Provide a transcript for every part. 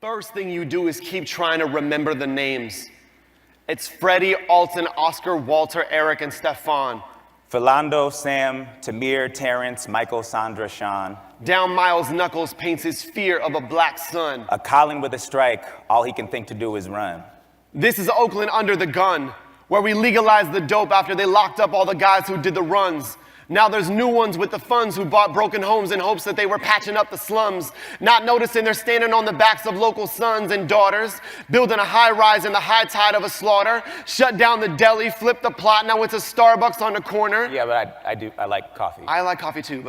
first thing you do is keep trying to remember the names. It's Freddie, Alton, Oscar, Walter, Eric, and Stefan. Philando, Sam, Tamir, Terrence, Michael, Sandra, Sean. Down Miles' knuckles paints his fear of a black sun. A Colin with a strike, all he can think to do is run. This is Oakland under the gun, where we legalized the dope after they locked up all the guys who did the runs. Now there's new ones with the funds who bought broken homes in hopes that they were patching up the slums, not noticing they're standing on the backs of local sons and daughters, building a high rise in the high tide of a slaughter, shut down the deli, flipped the plot, now it's a Starbucks on the corner. Yeah, but I like coffee. I like coffee too,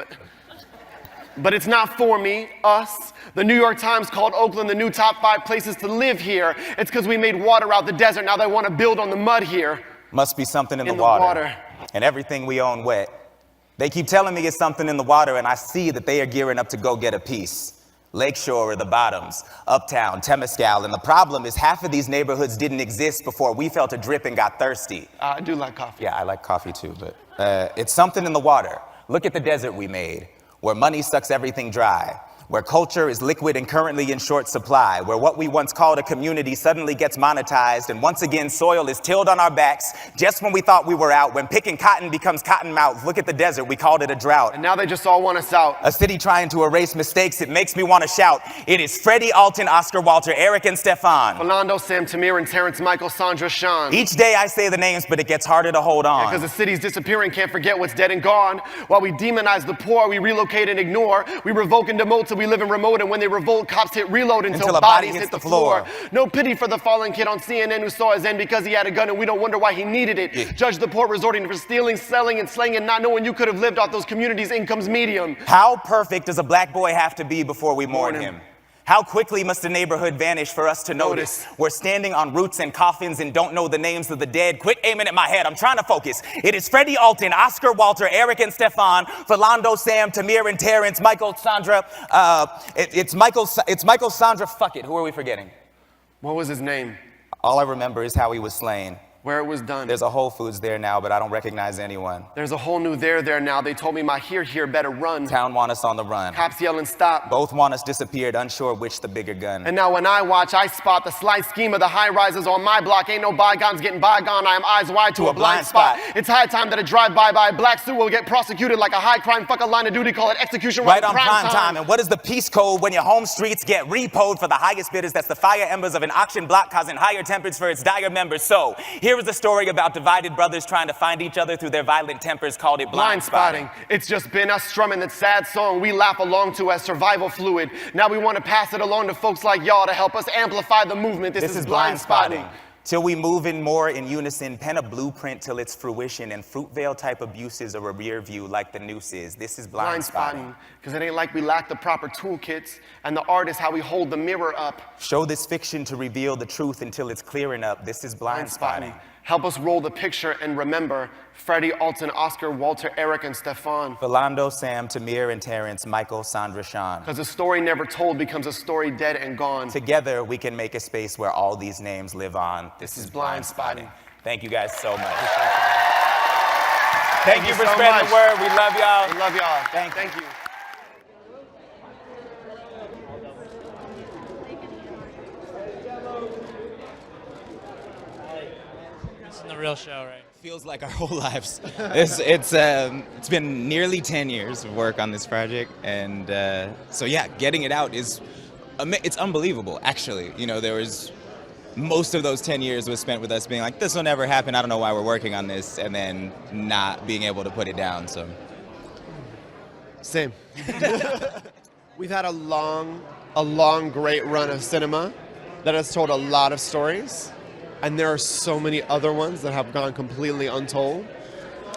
but it's not for me, us. The New York Times called Oakland the new top 5 places to live here. It's because we made water out the desert, now they want to build on the mud here. Must be something in the water. And everything we own wet. They keep telling me it's something in the water, and I see that they are gearing up to go get a piece. Lakeshore or the Bottoms, Uptown, Temescal, and the problem is half of these neighborhoods didn't exist before we felt a drip and got thirsty. I do like coffee. Yeah, I like coffee too, but it's something in the water. Look at the desert we made, where money sucks everything dry, where culture is liquid and currently in short supply, where what we once called a community suddenly gets monetized, and once again soil is tilled on our backs just when we thought we were out, when picking cotton becomes cottonmouth. Look at the desert, we called it a drought. And now they just all want us out. A city trying to erase mistakes, it makes me want to shout. It is Freddie, Alton, Oscar, Walter, Eric, and Stefan. Philando, Sam, Tamir, and Terrence, Michael, Sandra, Sean. Each day I say the names, but it gets harder to hold on. Because the city's disappearing, can't forget what's dead and gone. While we demonize the poor, we relocate and ignore. We revoke and demote till we live in remote, and when they revolt, cops hit reload until bodies hit the floor. No pity for the fallen kid on CNN who saw his end because he had a gun, and we don't wonder why he needed it. Yeah. Judge the poor resorting for stealing, selling, and slaying, and not knowing you could have lived off those communities' incomes medium. How perfect does a black boy have to be before we mourn him? How quickly must a neighborhood vanish for us to notice? We're standing on roots and coffins and don't know the names of the dead. Quit aiming at my head, I'm trying to focus. It is Freddie, Alton, Oscar, Walter, Eric, and Stefan, Philando, Sam, Tamir, and Terrence, Michael, Sandra. It's Michael, Sandra, fuck it, who are we forgetting? What was his name? All I remember is how he was slain. Where it was done. There's a Whole Foods there now, but I don't recognize anyone. There's a whole new there now. They told me my here better run. Town want us on the run. Cops yelling stop. Both want us disappeared, unsure which the bigger gun. And now when I watch, I spot the slight scheme of the high rises on my block. Ain't no bygones getting bygone. I am eyes wide to a blind spot. It's high time that a drive-by black suit will get prosecuted like a high crime. Fuck a line of duty, call it execution right on prime time. And what is the peace code when your home streets get repoed for the highest bidders? That's the fire embers of an auction block causing higher tempers for its dire members. So here is a story about divided brothers trying to find each other through their violent tempers, called it Blindspotting. It's just been us strumming that sad song we laugh along to as survival fluid. Now we want to pass it along to folks like y'all to help us amplify the movement. This is Blindspotting. Till we move in more in unison, pen a blueprint till its fruition, and Fruitvale type abuses are a rear view like the noose is. This is Blindspotting. Because it ain't like we lack the proper toolkits and the art is how we hold the mirror up. Show this fiction to reveal the truth until it's clearing up. This is Blindspotting. Help us roll the picture and remember Freddie, Alton, Oscar, Walter, Eric, and Stefan. Philando, Sam, Tamir, and Terrence, Michael, Sandra, Sean. Because a story never told becomes a story dead and gone. Together, we can make a space where all these names live on. This is Blindspotting. Thank you guys so much. Thank you for spreading the word. We love y'all. We love y'all. Thank you. The real show, right? Feels like our whole lives. It's been nearly 10 years of work on this project, and so yeah, getting it out it's unbelievable. Actually, you know, there was most of those 10 years was spent with us being like, this will never happen. I don't know why we're working on this, and then not being able to put it down. So, same. We've had a long, great run of cinema that has told a lot of stories. And there are so many other ones that have gone completely untold.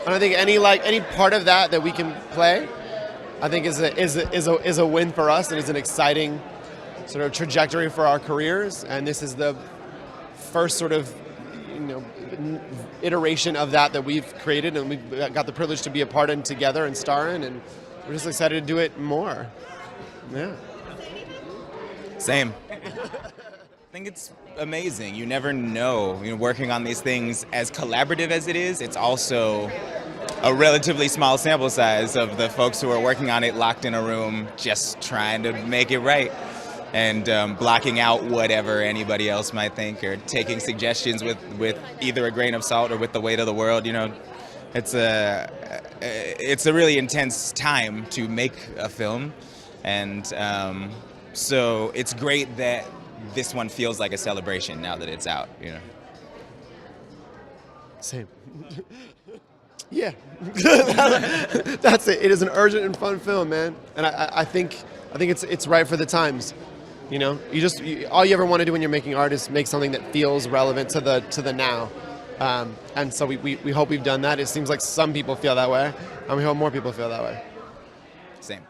And I think any part of that we can play, I think is a win for us and is an exciting sort of trajectory for our careers. And this is the first sort of iteration of that we've created, and we've got the privilege to be a part in together and star in, and we're just excited to do it more. Yeah. Same. I think it's amazing. You never know. Working on these things, as collaborative as it is, it's also a relatively small sample size of the folks who are working on it locked in a room just trying to make it right. and blocking out whatever anybody else might think, or taking suggestions with either a grain of salt or with the weight of the world. You know, it's a really intense time to make a film, and so it's great that this one feels like a celebration now that it's out. You know. Same. Yeah, that's it. It is an urgent and fun film, man, and I think it's right for the times. You know, all you ever want to do when you're making art is make something that feels relevant to the now, and so we hope we've done that. It seems like some people feel that way, and we hope more people feel that way. Same.